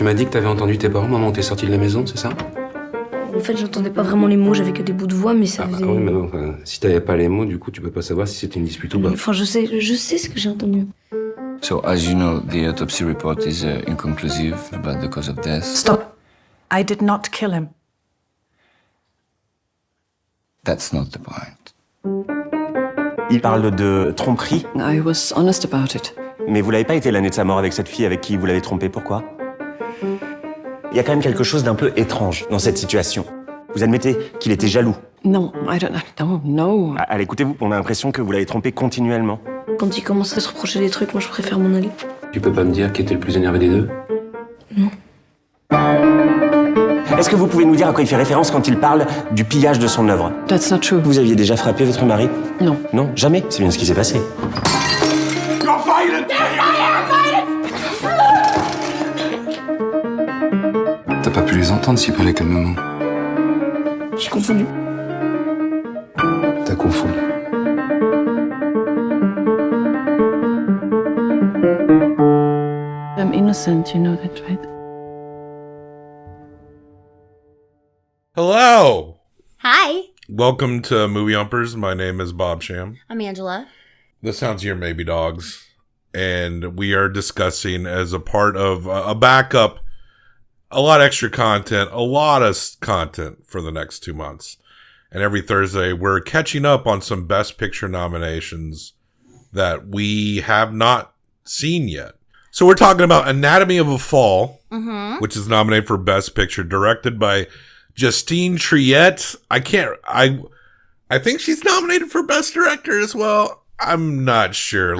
m'as dit que t'avais entendu tes parents, maman, t'es sorti de la maison, c'est ça? En fait, j'entendais pas vraiment les mots, j'avais que des bouts de voix, mais ça faisait... Oui, mais bon, enfin, si t'avais pas les mots, du coup, tu peux pas savoir si c'était une dispute ou pas. Enfin, je sais ce que j'ai entendu. So, as you know, the autopsy report is inconclusive about the cause of death. Stop. I did not kill him. That's not the point. Il parle de tromperie. I was honest about it. Mais vous l'avez pas été l'année de sa mort avec cette fille avec qui vous l'avez trompé, pourquoi? Il y a quand même quelque chose d'un peu étrange dans cette situation. Vous admettez qu'il était jaloux? No, I don't. No. Allez, écoutez-vous, on a l'impression que vous l'avez trompé continuellement. Quand il commence à se reprocher des trucs, moi je préfère m'en aller. Tu peux pas me dire qui était le plus énervé des deux? Non. Est-ce que vous pouvez nous dire à quoi il fait référence quand il parle du pillage de son œuvre? That's not true. Vous aviez déjà frappé votre mari? Non. Non, jamais. C'est bien ce qui s'est passé. You're violent! T'as pas pu les entendre s'ils parlaient calmement. J'ai confondu. T'as confondu. I'm innocent, you know that, right? Hello! Hi, Welcome to Movie Umpers. My name is Bob Sham. I'm Angela. The sounds here may be dogs. And we are discussing as a part of a backup, a lot of extra content, a lot of content for the next 2 months. And every Thursday, we're catching up on some Best Picture nominations that we have not seen yet. So we're talking about Anatomy of a Fall, which is nominated for Best Picture, directed by Justine Triet. I think she's nominated for Best Director as well. I'm not sure.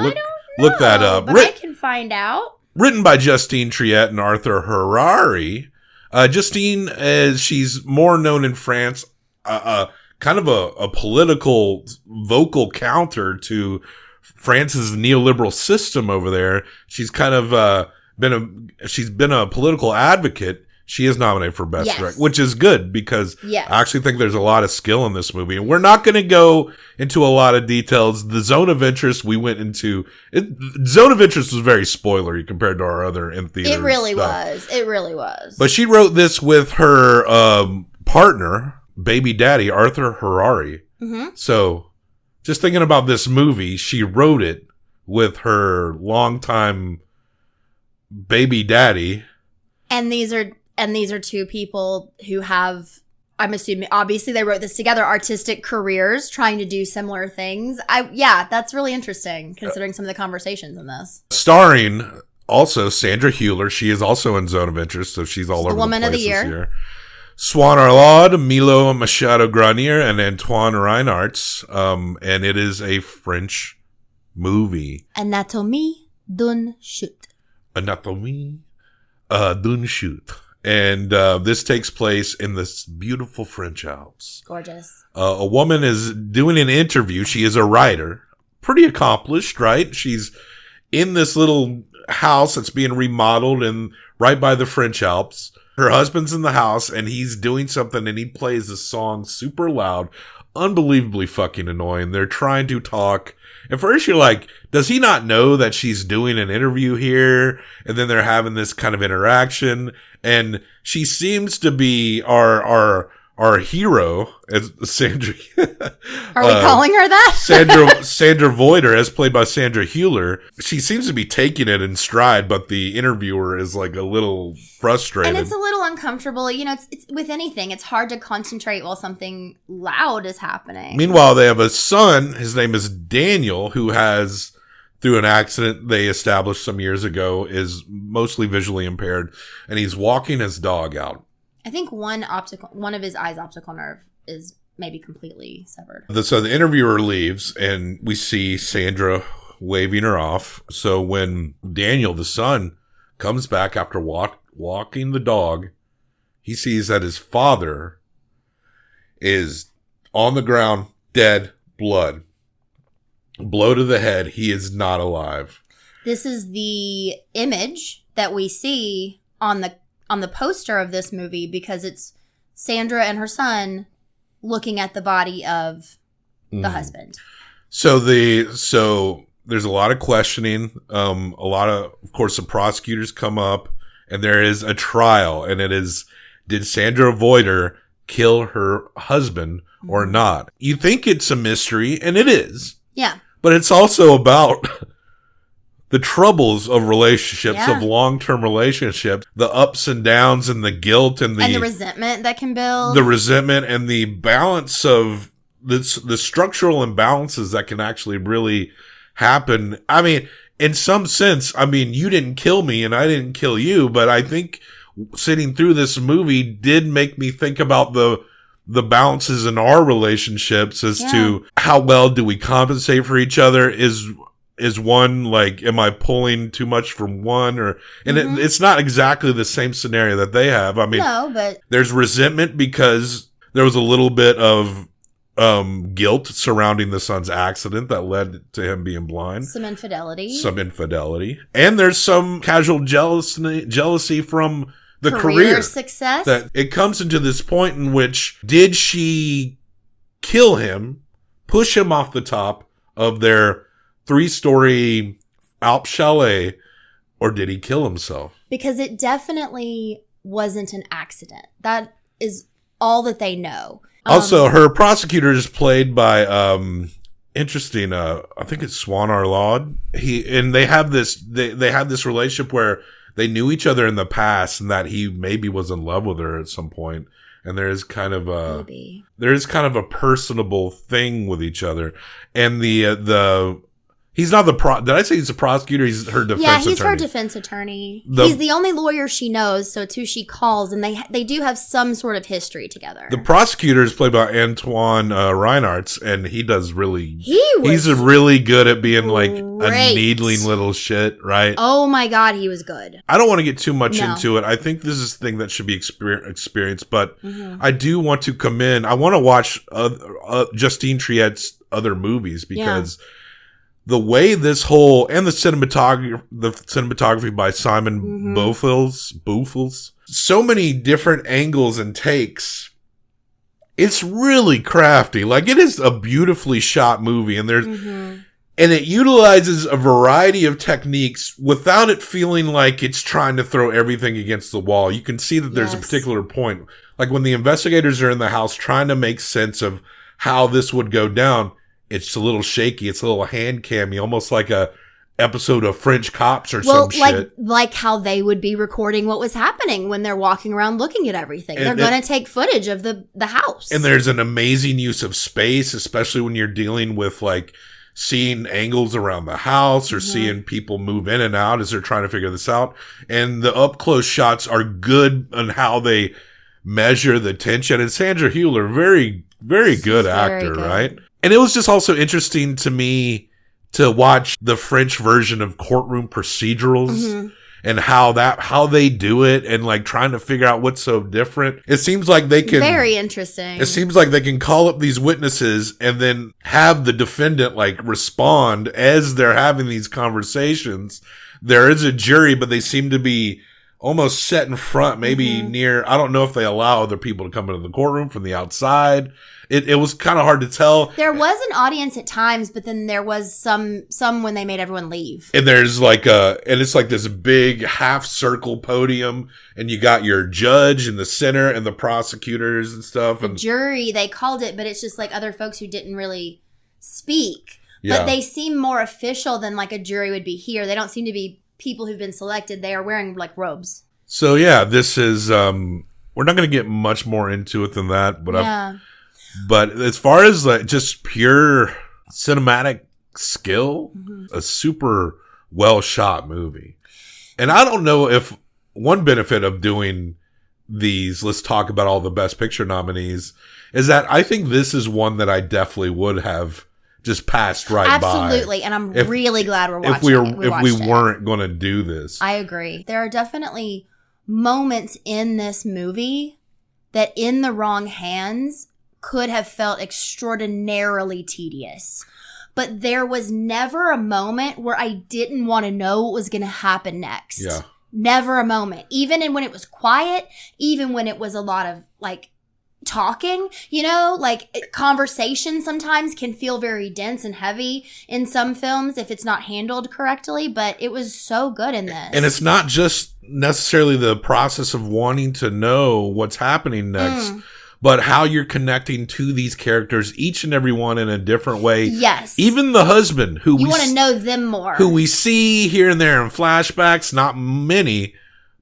Look that up. But I can find out. Written by Justine Triet and Arthur Harari. Justine, she's more known in France, kind of a political vocal counter to France's neoliberal system over there. She's kind of been a political advocate. She is nominated for Best Director, which is good because I actually think there's a lot of skill in this movie. And we're not going to go into a lot of details. The zone of interest we went into, zone of interest was very spoilery compared to our other in theater. It really stuff. was. It really was. But she wrote this with her partner, baby daddy, Arthur Harari. Mm-hmm. So just thinking about this movie, she wrote it with her longtime baby daddy. And these are two people who have, I'm assuming, obviously they wrote this together, artistic careers, trying to do similar things. That's really interesting considering some of the conversations in this. Starring also Sandra Hüller. She is also in Zone of Interest, so she's all over the Woman place of the Year. this year. Swann Arlaud, Milo, Machado, Garner, and Antoine Reinhartz. And it is a French movie. Anatomie d'une chute. Anatomie d'une chute. And this takes place in this beautiful French Alps. Gorgeous. A woman is doing an interview. She is a writer. Pretty accomplished, right? She's in this little house that's being remodeled and right by the French Alps. Her husband's in the house and he's doing something and he plays this song super loud. Unbelievably fucking annoying. They're trying to talk. At first you're like, does he not know that she's doing an interview here? And then they're having this kind of interaction. And she seems to be our hero, as Sandra. Are we calling her that? Sandra Voiter, as played by Sandra Hüller. She seems to be taking it in stride, but the interviewer is like a little frustrated. And it's a little uncomfortable. You know, it's with anything, it's hard to concentrate while something loud is happening. Meanwhile, they have a son. His name is Daniel, who has, through an accident they established some years ago, is mostly visually impaired, and he's walking his dog out. I think one of his eye's optical nerve is maybe completely severed. So the interviewer leaves, and we see Sandra waving her off. So when Daniel, the son, comes back after walking the dog, he sees that his father is on the ground, dead, blood. Blow to the head. He is not alive. This is the image that we see on the poster of this movie because it's Sandra and her son looking at the body of the husband. So there's a lot of questioning. Of course, the prosecutors come up and there is a trial, and it is, did Sandra Hüller kill her husband or not? You think it's a mystery, and it is. Yeah. But it's also about the troubles of relationships, Yeah. of long-term relationships, the ups and downs and the guilt and the resentment that can build. the resentment and the balance of the structural imbalances that can actually really happen. I mean, in some sense, I mean, you didn't kill me and I didn't kill you, but I think sitting through this movie did make me think about the balances in our relationships as to how well do we compensate for each other. Is one, like, am I pulling too much from one, or, and it's not exactly the same scenario that they have. I mean, no, but there's resentment because there was a little bit of guilt surrounding the son's accident that led to him being blind. Some infidelity. And there's some casual jealousy from the career success. That it comes into this point in which, did she kill him, push him off the top of their 3-story Alp chalet, or did he kill himself? Because it definitely wasn't an accident. That is all that they know. Also, her prosecutor is played by, interesting, I think it's Swann Arlaud. They have this relationship where they knew each other in the past, and that he maybe was in love with her at some point. And there is kind of a personable thing with each other. And he's not did I say he's a prosecutor? He's her defense attorney. Yeah, he's her defense attorney. He's the only lawyer she knows, so it's who she calls, and they do have some sort of history together. The prosecutor is played by Antoine Reinhartz, and he's really good at being like a needling little shit, right? Oh my God, he was good. I don't want to get too much into it. I think this is a thing that should be experienced, but I do want to commend. I want to watch Justine Triet's other movies because the way this whole, and the cinematography by Simon Bofils, so many different angles and takes. It's really crafty. Like, it is a beautifully shot movie, and and it utilizes a variety of techniques without it feeling like it's trying to throw everything against the wall. You can see that there's a particular point, like when the investigators are in the house trying to make sense of how this would go down. It's a little shaky. It's a little hand cammy, almost like a episode of French Cops or some shit. Like how they would be recording what was happening when they're walking around looking at everything. They're going to take footage of the house. And there's an amazing use of space, especially when you're dealing with, like, seeing angles around the house or seeing people move in and out as they're trying to figure this out. And the up-close shots are good on how they measure the tension. And Sandra Hüller, very, very good actor, right? And it was just also interesting to me to watch the French version of courtroom procedurals and how they do it, and like trying to figure out what's so different. It seems like they can, very interesting. It seems like they can call up these witnesses and then have the defendant like respond as they're having these conversations. There is a jury, but they seem to be almost set in front, maybe near, I don't know if they allow other people to come into the courtroom from the outside. It was kind of hard to tell. There was an audience at times, but then there was some when they made everyone leave. And there's like and it's like this big half circle podium, and you got your judge in the center and the prosecutors and stuff. And jury, they called it, but it's just like other folks who didn't really speak. Yeah. But they seem more official than like a jury would be here. They don't seem to be people who've been selected. They are wearing like robes. So yeah, this is, we're not going to get much more into it than that, but but as far as like just pure cinematic skill, a super well shot movie. And I don't know if one benefit of doing these, let's talk about all the Best Picture nominees, is that I think this is one that I definitely would have just passed right by. Absolutely. And I'm really glad we're watching if we weren't going to do this. I agree. There are definitely moments in this movie that in the wrong hands could have felt extraordinarily tedious. But there was never a moment where I didn't want to know what was going to happen next. Yeah. Never a moment. Even when it was quiet, even when it was a lot of like talking, you know, like conversation sometimes can feel very dense and heavy in some films if it's not handled correctly, but it was so good in this. And it's not just necessarily the process of wanting to know what's happening next, but how you're connecting to these characters, each and every one in a different way. Yes. Even the husband, who you want to know them more. Who we see here and there in flashbacks, not many,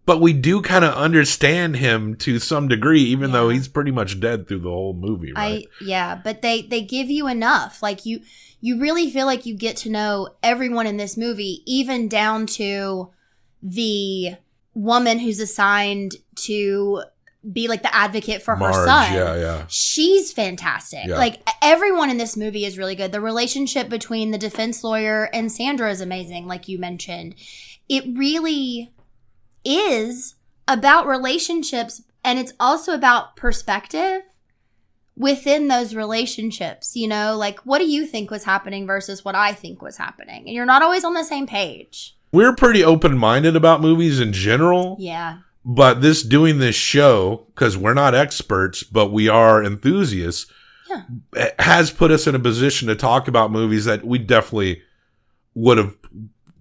but we do kind of understand him to some degree, even though he's pretty much dead through the whole movie, right? But they give you enough. Like you really feel like you get to know everyone in this movie, even down to the woman who's assigned to be like the advocate for her son. Yeah. She's fantastic. Yeah. Like everyone in this movie is really good. The relationship between the defense lawyer and Sandra is amazing, like you mentioned. It really is about relationships, and it's also about perspective within those relationships. You know, like, what do you think was happening versus what I think was happening? And you're not always on the same page. We're pretty open-minded about movies in general. Yeah. But doing this show, because we're not experts, but we are enthusiasts, has put us in a position to talk about movies that we definitely would have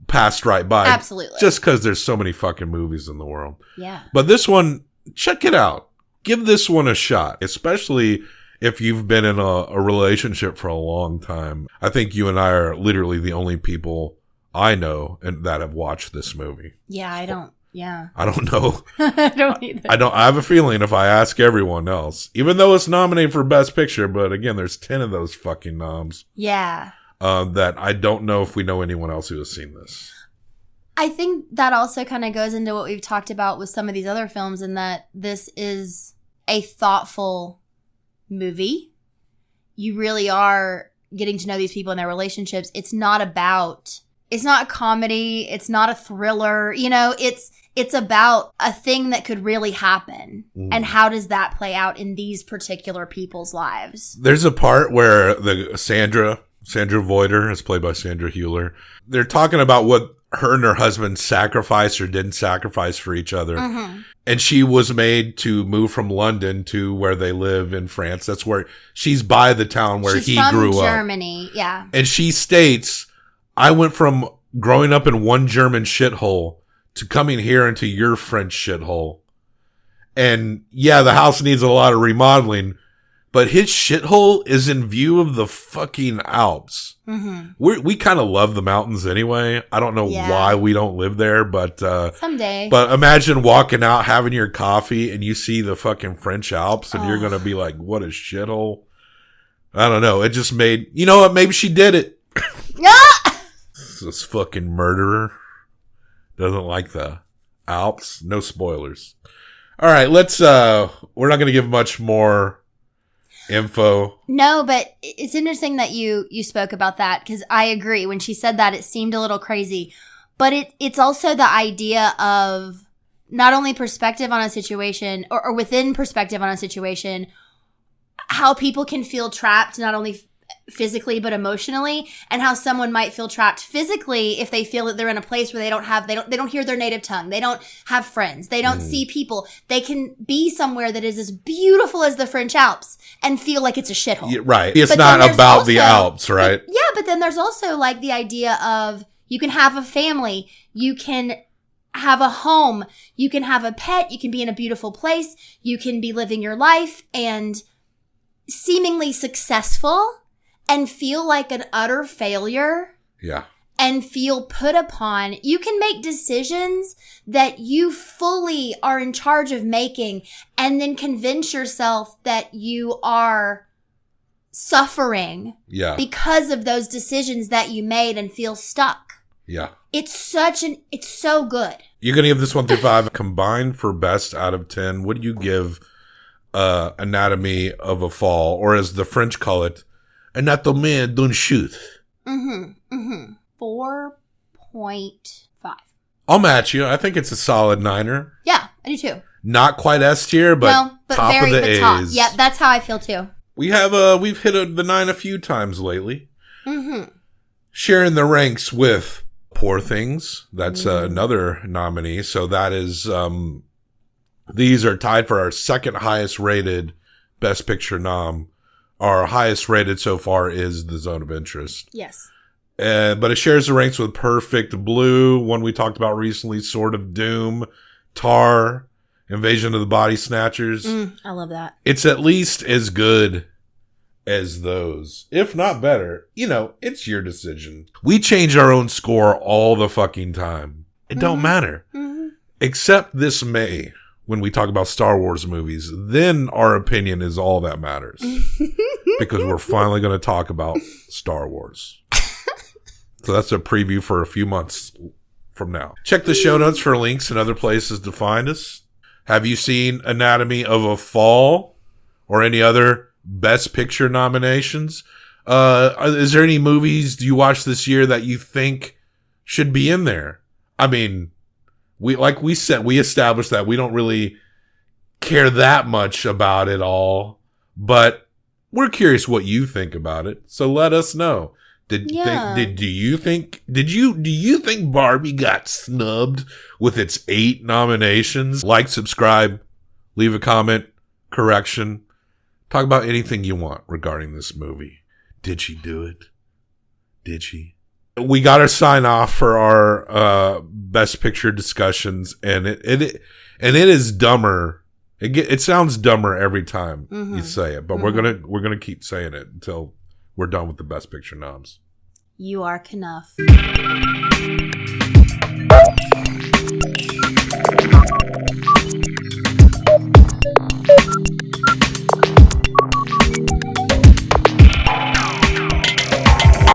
passed right by. Absolutely. Just because there's so many fucking movies in the world. Yeah. But this one, check it out. Give this one a shot, especially if you've been in a relationship for a long time. I think you and I are literally the only people I know that have watched this movie. Yeah, I don't. Yeah. I don't know. I don't either. I have a feeling if I ask everyone else, even though it's nominated for Best Picture, but again, there's 10 of those fucking noms. Yeah. That I don't know if we know anyone else who has seen this. I think that also kind of goes into what we've talked about with some of these other films, in that this is a thoughtful movie. You really are getting to know these people and their relationships. It's not a comedy. It's not a thriller. You know, it's about a thing that could really happen. And how does that play out in these particular people's lives? There's a part where Sandra Voiter is played by Sandra Hüller. They're talking about what her and her husband sacrificed or didn't sacrifice for each other. Mm-hmm. And she was made to move from London to where they live in France. That's where she's by the town where he grew up. She's from Germany, yeah. And she states, I went from growing up in one German shithole to coming here into your French shithole. And yeah, the house needs a lot of remodeling, but his shithole is in view of the fucking Alps. Mm-hmm. We kind of love the mountains anyway. I don't know why we don't live there, but someday. But imagine walking out, having your coffee, and you see the fucking French Alps, and you're gonna be like, "What a shithole." I don't know. It just made, you know what? Maybe she did it. This fucking murderer doesn't like the Alps. No spoilers. All right, we're not going to give much more info. No, but it's interesting that you spoke about that, because I agree. When she said that, it seemed a little crazy. But it's also the idea of not only perspective on a situation, or within perspective on a situation, how people can feel trapped, not only physically but emotionally, and how someone might feel trapped physically if they feel that they're in a place where they don't hear their native tongue, they don't have friends, they don't see people. They can be somewhere that is as beautiful as the French Alps and feel like it's a shithole. Yeah, right. It's not about the Alps, right? But then there's also like the idea of you can have a family, you can have a home, you can have a pet, you can be in a beautiful place, you can be living your life and seemingly successful and feel like an utter failure. Yeah. And feel put upon. You can make decisions that you fully are in charge of making, and then convince yourself that you are suffering because of those decisions that you made, and feel stuck. Yeah. It's so good. You're going to give this 1 through 5 combined for best out of 10. What do you give Anatomy of a Fall, or as the French call it, Anatomie d'un chute? 4.5. I'll match you. I think it's a solid 9er. Yeah, I do too. Not quite S tier, but, top of the A's. Top. Yeah, that's how I feel too. We've hit the 9 a few times lately. Mm-hmm. Sharing the ranks with Poor Things. That's another nominee. So that is, these are tied for our second highest rated Best Picture nom. Our highest rated so far is The Zone of Interest. Yes. But it shares the ranks with Perfect Blue, one we talked about recently, Sword of Doom, Tar, Invasion of the Body Snatchers. I love that. It's at least as good as those, if not better. You know, it's your decision. We change our own score all the fucking time. It don't matter. Except this May, when we talk about Star Wars movies, then our opinion is all that matters. Because we're finally going to talk about Star Wars. So that's a preview for a few months from now. Check the show notes for links and other places to find us. Have you seen Anatomy of a Fall or any other Best Picture nominations? Is there any movies you watched this year that you think should be in there? I mean, we established that we don't really care that much about it all, but we're curious what you think about it. So let us know. Do you think Barbie got snubbed with its 8 nominations? Like, subscribe, leave a comment, correction. Talk about anything you want regarding this movie. Did she do it? Did she? We got our sign off for our Best Picture discussions, and it is dumber. It sounds dumber every time you say it, but we're gonna keep saying it until we're done with the Best Picture noms. You are Knuff.